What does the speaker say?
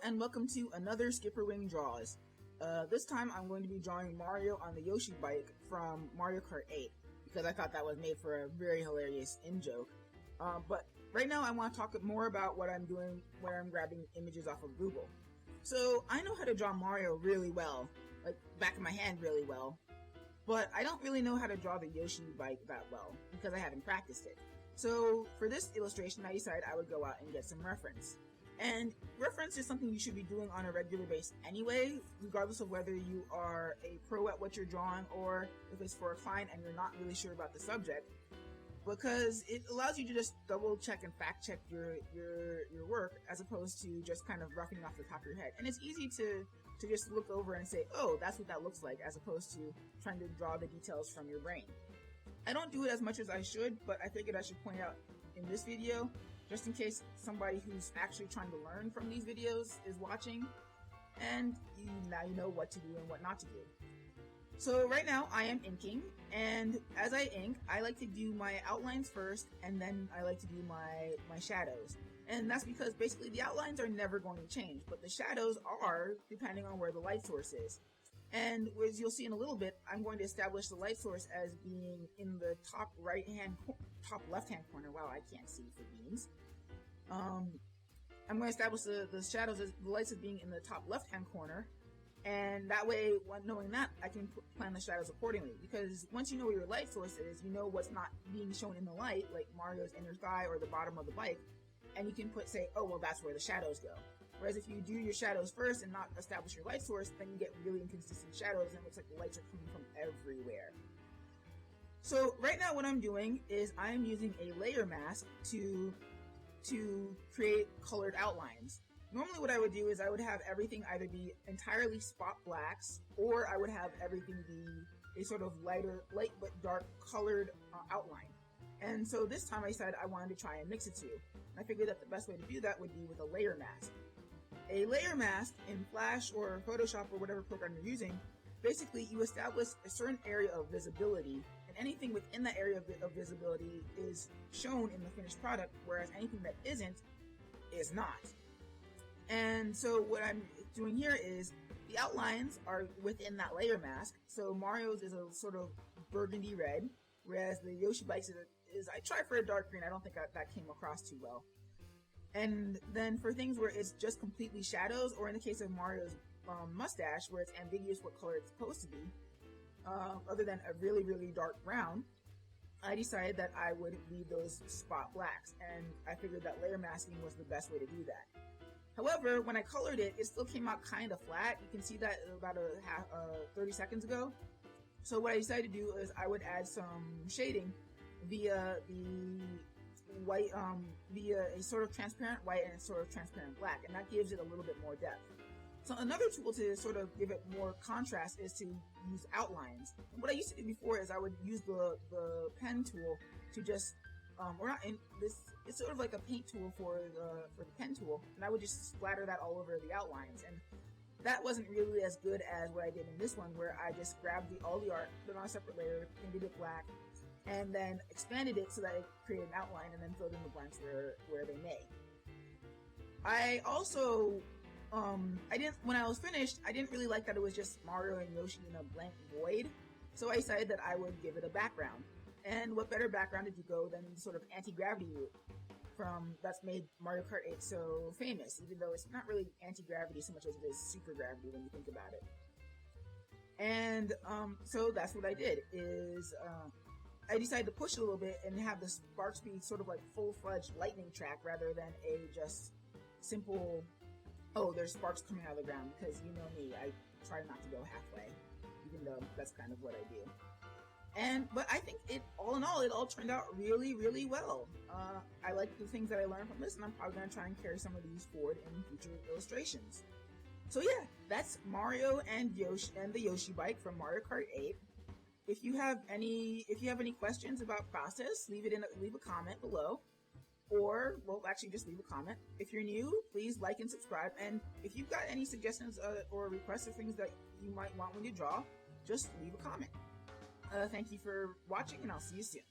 and welcome to another Skipperwing Draws. This time I'm going to be drawing Mario on the Yoshi bike from Mario Kart 8, because I thought that was made for a very hilarious in-joke. But right now I want to talk more about what I'm doing where I'm grabbing images off of Google. So I know how to draw Mario really well, like back of my hand really well, but I don't really know how to draw the Yoshi bike that well, because I haven't practiced it. So for this illustration I decided I would go out and get some reference. And reference is something you should be doing on a regular basis anyway, regardless of whether you are a pro at what you're drawing or if it's for a client and you're not really sure about the subject, because it allows you to just double check and fact check your work as opposed to just kind of roughing off the top of your head. And it's easy to just look over and say, oh, that's what that looks like, as opposed to trying to draw the details from your brain. I don't do it as much as I should, but I figured I should point out in this video, just in case somebody who's actually trying to learn from these videos is watching, and now you know what to do and what not to do. So right now I am inking, and as I ink, I like to do my outlines first, and then I like to do my shadows. And that's because basically the outlines are never going to change, but the shadows are, depending on where the light source is. And as you'll see in a little bit, I'm going to establish the light source as being in the top top left-hand corner. Wow, I can't see for beans. I'm going to establish the shadows as the lights as being in the top left-hand corner, and that way, knowing that, I can plan the shadows accordingly. Because once you know where your light source is, you know what's not being shown in the light, like Mario's inner thigh or the bottom of the bike, and you can say, oh, well, that's where the shadows go. Whereas if you do your shadows first and not establish your light source, then you get really inconsistent shadows, and it looks like the lights are coming from everywhere. So right now what I'm doing is I'm using a layer mask to create colored outlines. Normally what I would do is I would have everything either be entirely spot blacks, or I would have everything be a sort of light but dark colored outline. And so this time I decided I wanted to try and mix the two. And I figured that the best way to do that would be with a layer mask. A layer mask in Flash or Photoshop or whatever program you're using, basically you establish a certain area of visibility, and anything within that area of visibility is shown in the finished product, whereas anything that isn't is not. And so what I'm doing here is the outlines are within that layer mask. So Mario's is a sort of burgundy red, whereas the Yoshi Bike's is I tried for a dark green. I don't think that came across too well. And then for things where it's just completely shadows, or in the case of Mario's mustache, where it's ambiguous what color it's supposed to be, other than a really, really dark brown, I decided that I would leave those spot blacks, and I figured that layer masking was the best way to do that. However, when I colored it, it still came out kind of flat. You can see that about 30 seconds ago. So what I decided to do is I would add some shading via the white, via a sort of transparent white and a sort of transparent black, and that gives it a little bit more depth. So another tool to sort of give it more contrast is to use outlines. And what I used to do before is I would use the pen tool to just, or not in this, it's sort of like a paint tool for the pen tool, and I would just splatter that all over the outlines. And that wasn't really as good as what I did in this one, where I just grabbed all the art, put it on a separate layer, painted it black, and then expanded it so that it created an outline, and then filled in the blanks where they may. I also, when I was finished, I didn't really like that it was just Mario and Yoshi in a blank void, so I decided that I would give it a background. And what better background did you go than sort of anti-gravity route that's made Mario Kart 8 so famous, even though it's not really anti-gravity so much as it is super gravity when you think about it. And so that's what I did, is I decided to push it a little bit and have the sparks be sort of like full-fledged lightning track rather than a just simple, oh, there's sparks coming out of the ground, because you know me, I try not to go halfway, even though that's kind of what I do. But I think all in all, it all turned out really, really well. I like the things that I learned from this, and I'm probably going to try and carry some of these forward in future illustrations. So yeah, that's Mario and Yoshi and the Yoshi bike from Mario Kart 8. If you have any questions about process, leave a comment below, or well, actually just leave a comment. If you're new, please like and subscribe. And if you've got any suggestions or requests of things that you might want when you draw, just leave a comment. Thank you for watching, and I'll see you soon.